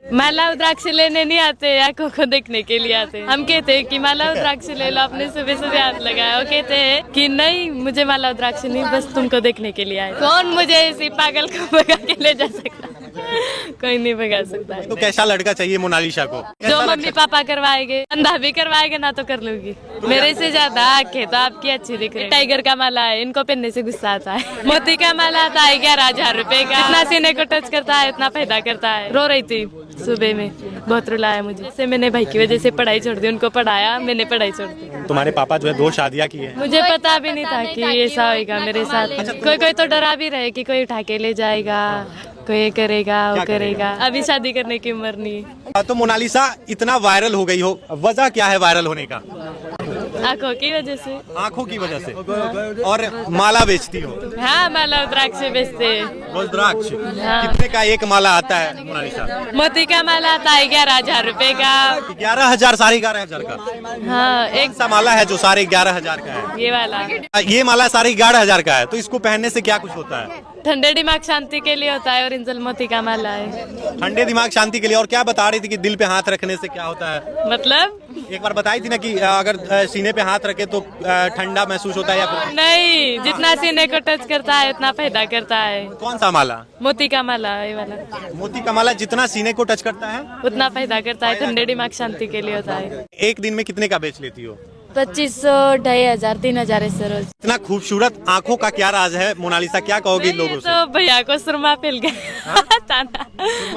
माला रुद्राक्ष लेने नहीं आते, आंखों को देखने के लिए आते। हम कहते हैं कि माला रुद्राक्ष ले लो, आपने सुबह सुबह हाथ लगाया। वो कहते हैं कि नहीं, मुझे माला रुद्राक्ष नहीं, बस तुमको देखने के लिए आए। कौन मुझे ऐसी पागल को भगा के ले जा सकता? कोई नहीं भगा सकता है। तो कैसा लड़का चाहिए मोनालिसा को? जो मम्मी पापा करवाएंगे, अंधा भी करवाएंगे ना तो कर लूंगी। मेरे से ज्यादा आँख है तो आपकी अच्छी दिख रही है। टाइगर का माला है, इनको पहनने से गुस्सा आता है। मोती का माला आता है 11,000 रुपए का। इतना सीने को टच करता है, इतना फायदा करता है। रो रही थी सुबह में, बहुत रुलाया मुझे। जैसे मैंने भाई की वजह से पढ़ाई छोड़ दी, उनको पढ़ाया, मैंने पढ़ाई छोड़ दी। तुम्हारे पापा जो है 2 शादियां की है। मुझे पता भी नहीं था कि ऐसा होगा मेरे साथ। कोई कोई तो डरा भी रहे कि कोई उठा के ले जाएगा, कोई ये करेगा, वो करेगा। अभी शादी करने की उम्र नहीं है। तो मोनालिसा इतना वायरल हो गई हो, वजह क्या है वायरल होने का? आंखों की वजह से। आंखों की वजह से। और माला बेचती हो? हाँ, माला रुद्राक्ष बेचते हैं। रुद्राक्ष हाँ। कितने का एक माला आता है मोनालिसा? मोती का माला आता है 11,000 रुपए का। 11,000, 11,500 का? हाँ, एक सा माला है जो 11,500 का है। ये वाला। ये माला 11,500 का है, तो इसको पहनने से क्या कुछ होता है? ठंडे दिमाग शांति के लिए होता है और इंजल मोती का माला है। ठंडे दिमाग शांति के लिए। और क्या बता रही थी कि दिल पे हाथ रखने से क्या होता है? मतलब एक बार बताई थी ना कि अगर सीने पे हाथ रखे तो ठंडा महसूस होता है या फिर? नहीं, जितना सीने को टच करता है उतना फायदा करता है। कौन सा माला? मोती का माला, ये वाला। मोती का माला जितना सीने को टच करता है उतना फायदा करता है, ठंडे दिमाग शांति के लिए होता है। एक दिन में कितने का बेच लेती हो? 2500, 2,500, 3,000 ऐसे रोज। इतना खूबसूरत आंखों का क्या राज है मोनालिसा, क्या कहोगी लोगों से? तो भैया को सुरमा फैल गया ताना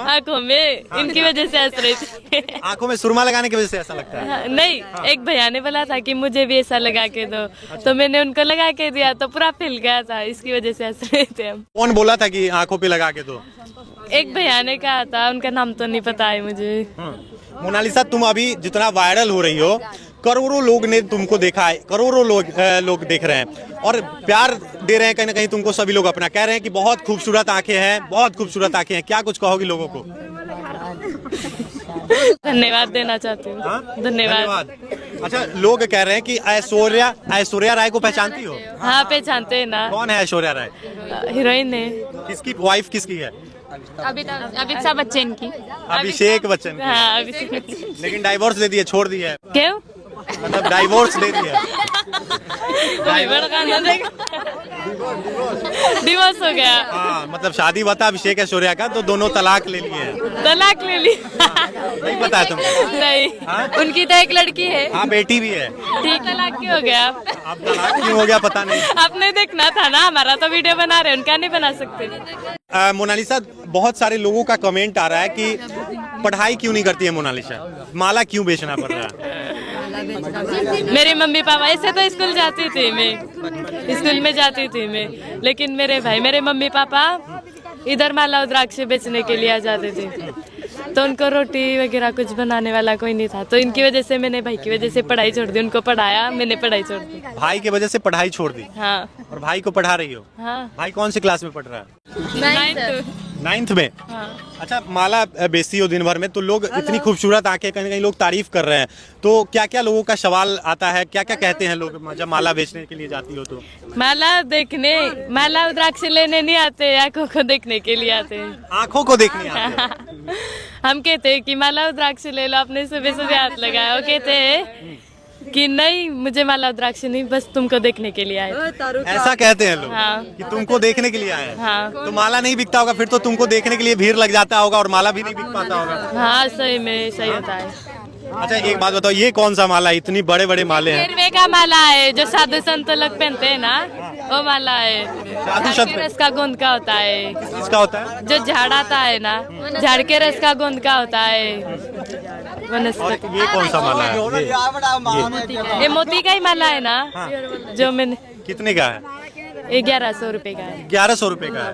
आंखों में, इनकी वजह से हंस रही थी। आंखों में सुरमा लगाने की वजह से ऐसा लगता है? हाँ, नहीं, एक भैया ने बोला था कि मुझे भी ऐसा लगा के दो, तो मैंने उनको लगा के दिया तो पूरा फैल गया था, इसकी वजह से हंस रहे थे हम। कौन बोला था कि आंखों पे लगा के दो? एक भैया ने कहा था, उनका नाम तो नहीं पता है मुझे। मोनालिसा, तुम अभी जितना वायरल हो रही हो, करोड़ों लोग ने तुमको देखा है, करोड़ों लोग देख रहे हैं और प्यार दे रहे हैं कहीं ना कहीं तुमको। सभी लोग अपना कह रहे हैं कि बहुत खूबसूरत आंखें हैं, बहुत खूबसूरत आंखें हैं। क्या कुछ कहोगी लोगों को? धन्यवाद देना चाहती हूँ। हाँ? धन्यवाद। अच्छा, लोग कह रहे हैं कि ऐश्वर्या राय को पहचानती हो? हाँ, पहचानते हैं ना। कौन है ऐश्वर्या राय? हीरोइन है। किसकी वाइफ किसकी है? अभिषेक बच्चन की। अभिषेक बच्चन की। हाँ, अभिषेक। लेकिन डाइवोर्स दे दिए, छोड़ दी है। क्यों? मतलब डाइवोर्स दे दिया। डिवोर्स हो गया। हाँ, मतलब शादी हुआ था अभिषेक ऐश्वर्या का, तो दोनों तलाक ले लिए हैं। तलाक ले ली? नहीं पता है तुमको? नहीं। हाँ? उनकी तो एक लड़की है। हाँ, बेटी भी है। ठीक, तलाक क्यों हो गया? अब तलाक क्यों हो गया पता नहीं। आपने देखना था ना, हमारा तो वीडियो बना रहे, उनका नहीं बना सकते। मोनालिसा, बहुत सारे लोगों का कमेंट आ रहा है कि पढ़ाई क्यों नहीं करती है मोनालिसा, माला क्यों बेचना पड़ रहा है? मेरे मम्मी पापा, ऐसे तो स्कूल जाती थी मैं, स्कूल में जाती थी मैं, लेकिन मेरे मम्मी पापा इधर माला रुद्राक्ष बेचने के लिए आ जाते थे, तो उनको रोटी वगैरह कुछ बनाने वाला कोई नहीं था, तो इनकी वजह से मैंने भाई की वजह से पढ़ाई छोड़ दी। उनको पढ़ाया, मैंने पढ़ाई छोड़ दी। भाई की वजह से पढ़ाई छोड़ दी? हाँ। और भाई को पढ़ा रही हो? हाँ। भाई कौन सी क्लास में पढ़ रहा है? 9th में। हाँ। अच्छा, माला बेचती हो दिन भर में, तो लोग इतनी खूबसूरत आंखें, कहीं कहीं लोग तारीफ कर रहे हैं, तो क्या क्या लोगों का सवाल आता है, क्या क्या कहते हैं लोग जब माला बेचने के लिए जाती हो तो? माला रुद्राक्ष लेने नहीं आते, आंखों को देखने के लिए आते हैं। आंखों को देखने आते हैं। हम कहते हैं कि माला रुद्राक्ष ले लो, आपने सुबह सुबह हाथ लगाया। वो कहते हैं कि नहीं, मुझे माला रुद्राक्ष नहीं, बस तुमको देखने के लिए आए। ऐसा कहते हैं लोग? हाँ। कि तुमको देखने के लिए आए हैं? हाँ। तो माला नहीं बिकता होगा फिर तो, तुमको देखने के लिए भीड़ लग जाता होगा और माला भी नहीं बिक पाता होगा। हाँ, सही में सही होता है। अच्छा, एक बात बताओ, ये कौन सा माला है? इतनी बड़े बड़े माले हैं। गिरवे का माला है, जो साधु संत लोग पहनते हैं ना, वो माला है। साधु संत रस का गोंद का होता है। किसका होता है? जो झाड़ आता है ना, झाड़ के रस का गोंद का होता है। और ये कौन सा माला है? ये मोती का ही माला है ना। जो मैंने, कितने का है? 1100 रुपए का है। 1100 रुपए का है।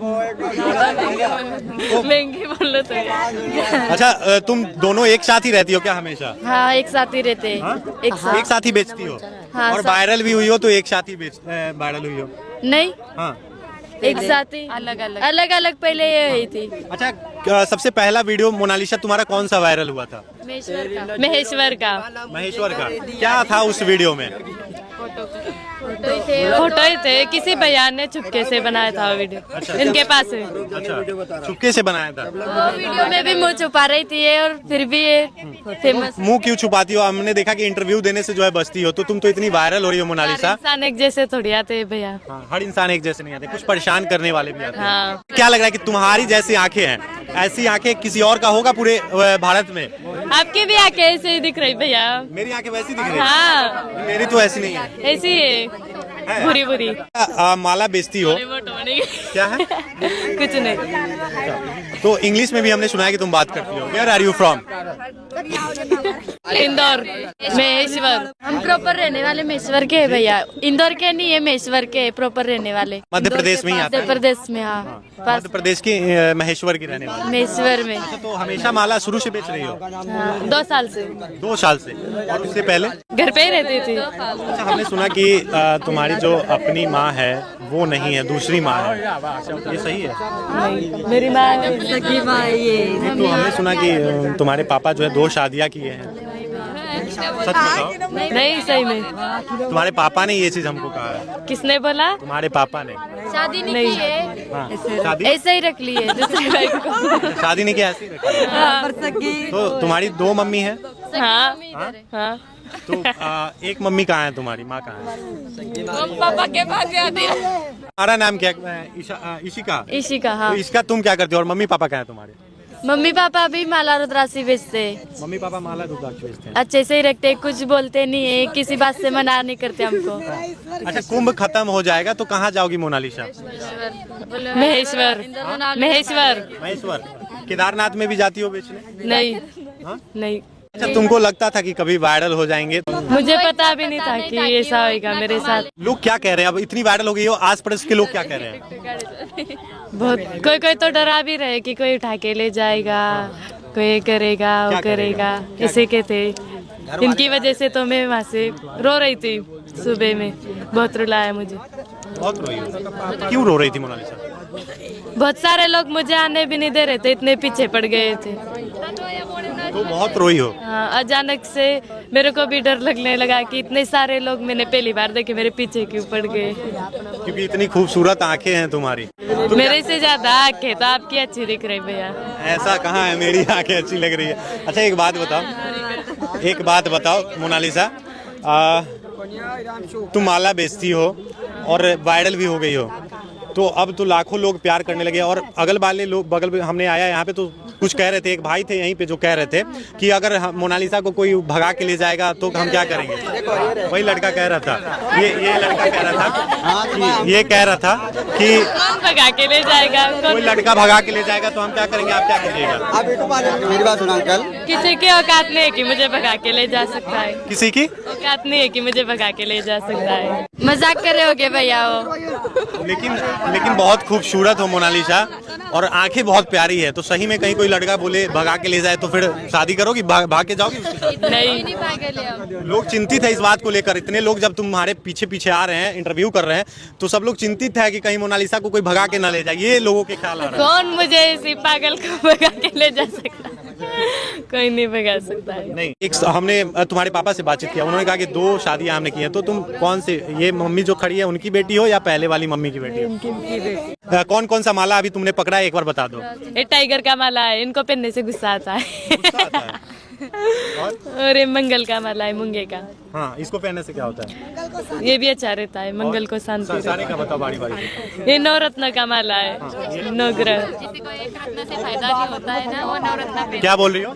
महंगी बोलो तो। अच्छा, तुम दोनों एक साथ ही रहती हो क्या हमेशा? हाँ, एक साथ ही रहते हैं। हाँ? एक साथ ही बेचती हो? हाँ, और वायरल भी हुई हो तो एक साथ ही वायरल हुई हो? नहीं, हाँ, एक साथ ही, अलग अलग पहले ये हुई थी। अच्छा, सबसे पहला वीडियो मोनालिसा तुम्हारा कौन सा वायरल हुआ था? महेश्वर का। महेश्वर का। क्या था उस वीडियो में? फोटो ही थे, किसी बयान ने चुपके से बनाया था वो वीडियो, इनके पास है। अच्छा, चुपके से बनाया था। वो वीडियो में भी मुंह छुपा रही थी ये, और फिर भी ये फेमस। मुंह क्यों छुपाती हो? हमने देखा कि इंटरव्यू देने से जो है बचती हो, तो तुम तो इतनी वायरल हो रही हो मोनालिसा। इंसान एक जैसे थोड़ी आते हैं भैया। हाँ, हर इंसान एक जैसे नहीं आते, कुछ परेशान करने वाले भी आते हैं। हाँ। क्या लग रहा है कि तुम्हारी जैसी आंखें हैं, ऐसी आंखें किसी और का होगा पूरे भारत में? आपकी भी आंखें ऐसे ही दिख रही भैया। मेरी आंखें वैसी दिख रही है? हाँ, मेरी तो ऐसी नहीं है। ऐसी है, बुरी बुरी। माला बेचती हो, क्या है? कुछ नहीं। तो इंग्लिश में भी हमने सुना है कि तुम बात करती हो। Where are you from? Indore, Maheshwar. हम प्रॉपर रहने वाले महेश्वर के हैं भैया, इंदौर के नहीं है, महेश्वर के प्रॉपर रहने वाले। मध्य प्रदेश में ही आता है? मध्य प्रदेश में, हाँ, मध्य प्रदेश की महेश्वर की रहने वाली। महेश्वर में। अच्छा, तो हमेशा माला शुरू से बेच रही हो? हाँ, 2 साल से। 2 साल से। और उससे पहले? घर पे ही रहती थी। अच्छा, हमने सुना कि तुम्हारी जो अपनी माँ है वो नहीं है, दूसरी माँ है, ये सही है? नहीं, मेरी माँ सगी माँ ये। तो हमने सुना कि तुम्हारे पापा जो है 2 शादियाँ किए हैं, सच बताओ? नहीं, सही में। तुम्हारे पापा ने ये चीज हमको कहा है। किसने बोला? तुम्हारे पापा ने। शादी नहीं की है, हाँ, शादी ऐसे ही रख ली है दूसरे भाई को। शादी नहीं की, ऐसी रखी है। हाँ, तो तुम्हारी 2 मम्मी है? हाँ, हाँ। तो एक मम्मी कहाँ है तुम्हारी? माँ कहाँ है? पापा के पास जाती है। तुम्हारा नाम क्या है? इशिका। इशिका, हाँ। तो इसका तुम क्या करते हो और मम्मी पापा कहाँ है तुम्हारे? मम्मी पापा भी माला रुद्राक्षी बेचते हैं। मम्मी पापा माला रुद्राक्ष बेचते हैं। अच्छे से ही रखते हैं, कुछ बोलते नहीं है, किसी बात से मना नहीं करते हमको। अच्छा, कुंभ खत्म हो जाएगा तो कहाँ जाओगी मोनालिसा? महेश्वर, महेश्वर। महेश्वर। केदारनाथ में भी जाती हो बेचने? नहीं, हाँ? नहीं। अच्छा, तुमको लगता था कि कभी वायरल हो जाएंगे? मुझे पता भी नहीं था कि ऐसा होगा मेरे साथ। लोग क्या कह रहे हैं? अब इतनी वायरल हो गई हो, आस पड़ोस के लोग क्या कह रहे हैं? बहुत कोई कोई तो डरा भी रहे कि कोई उठा के ले जाएगा, कोई करेगा, वो करेगा, ऐसे के थे। इनकी वजह से तो मैं वहाँ से रो रही थी, सुबह में बहुत रुलाया मुझे। बहुत रोई हो? क्यों रो रही थी मोनालिसा? बहुत सारे लोग मुझे आने भी नहीं दे रहे थे, इतने पीछे पड़ गए थे। तो बहुत रोई हो? हाँ, अचानक से मेरे को भी डर लगने लगा कि इतने सारे लोग मैंने पहली बार देखे, मेरे पीछे क्यों पड़ गए। क्योंकि इतनी खूबसूरत आंखें हैं तुम्हारी। मेरे से ज्यादा आंखें तो आपकी अच्छी दिख रही भैया। ऐसा कहाँ है, मेरी आंखें अच्छी लग रही है। अच्छा, एक बात बताओ मोनालिसा, तुम माला बेचती हो और वायरल भी हो गई हो, तो अब तो लाखों लोग प्यार करने लगे। और अगल वाले लोग, बगल में हमने आया यहाँ पे तो कुछ कह रहे थे, एक भाई थे यहीं पे जो कह रहे थे कि अगर मोनालिसा को कोई भगा के ले जाएगा तो हम क्या करेंगे? वही लड़का कह रहा था, ये लड़का कह रहा था, ये कह रहा था कि भगा के ले जाएगा, कोई लड़का भगा के ले जाएगा तो हम क्या करेंगे, आप क्या कीजिएगा? मेरी बात सुना अंकल। किसी की औकात नहीं है कि मुझे भगा के ले जा सकता है। किसी की औकात नहीं है कि मुझे भगा के ले जा सकता है। मजाक कर रहे होगे भैया वो। लेकिन बहुत खूबसूरत हो मोनालिसा, और आंखें बहुत प्यारी है। तो सही में कहीं कोई लड़का बोले भगा के ले जाए तो फिर शादी करोगी? भाग के जाओगी उसके साथ? नहीं। लोग चिंतित है इस बात को लेकर। इतने लोग जब तुम्हारे पीछे पीछे आ रहे हैं, इंटरव्यू कर रहे हैं, तो सब लोग चिंतित है कि कहीं मोनालिसा को कोई भगा के ना ले जाए। ये लोगों के ख्याल आ रहा है। कौन मुझे इसी पागल को भगा के ले जा सकता है? कोई नहीं भगा सकता है। नहीं, एक हमने तुम्हारे पापा से बातचीत किया, उन्होंने कहा कि 2 शादियां हमने की हैं। तो तुम कौन से, ये मम्मी जो खड़ी है उनकी बेटी हो या पहले वाली मम्मी की बेटी हो? कौन कौन सा माला अभी तुमने पकड़ा है, एक बार बता दो। ये टाइगर का माला है, इनको पहनने से गुस्सा आता है। और ये मंगल का माला है, मूंगे का। हाँ, इसको पहनने से क्या होता है? ये भी अच्छा रहता है, मंगल को शांति। सारे का बताओ बारी बारी। ये नवरत्न का माला है, नवग्रह। जिसी को एक रत्न से फायदा नहीं होता है ना, वो नवरत्न पहनते। क्या बोल रही हो?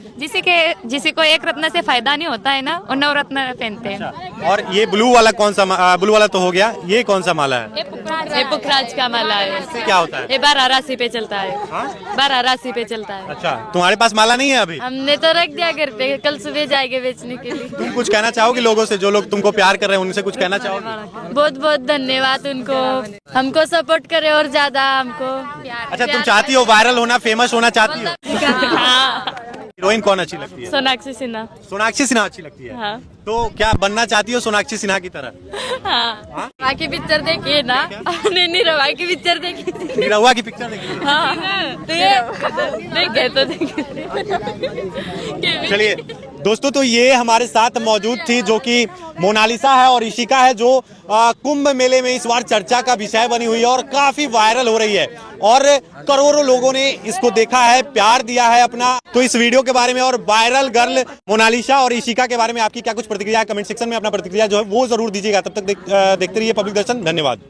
जिसी को एक रत्न से फायदा नहीं होता है ना, वो नवरत्न पहनते हैं। और ये ब्लू वाला कौन सा? ब्लू वाला तो हो गया, ये कौन सा माला है? ये पुखराज का माला है। इससे क्या होता है? ये 12 राशि पे चलता है। हाँ? 12 राशि पे चलता है। अच्छा, तुम्हारे पास माला नहीं है अभी? हमने तो रख दिया घर पे, कल सुबह जाएंगे बेचने के लिए। तुम कुछ कहना चाहोगे लोगों से, जो लोग तुमको प्यार कर रहे हैं, उनसे कुछ कहना चाहोगे? बहुत बहुत धन्यवाद उनको, हमको सपोर्ट करे और ज्यादा हमको। अच्छा, तुम चाहती हो वायरल होना, फेमस होना चाहती हो? हाँ। हीरोइन कौन अच्छी लगती है? सोनाक्षी सिन्हा। सोनाक्षी सिन्हा अच्छी लगती है। हाँ तो क्या बनना चाहती हो सोनाक्षी सिन्हा की तरह? हाँ बाकी पिक्चर देखिए ना। नहीं रवा की पिक्चर देखी। निरहुआ की पिक्चर देखी? हाँ तो ये देखे तो देखे। चलिए दोस्तों, तो ये हमारे साथ मौजूद थी जो कि मोनालिसा है और इशिका है, जो कुंभ मेले में इस बार चर्चा का विषय बनी हुई है और काफी वायरल हो रही है और करोड़ों लोगों ने इसको देखा है, प्यार दिया है अपना। तो इस वीडियो के बारे में और वायरल गर्ल मोनालिसा और इशिका के बारे में आपकी क्या कुछ प्रतिक्रिया है? कमेंट सेक्शन में अपना प्रतिक्रिया जो है वो जरूर दीजिएगा। तब तक देखते रहिए पब्लिक दर्शन। धन्यवाद।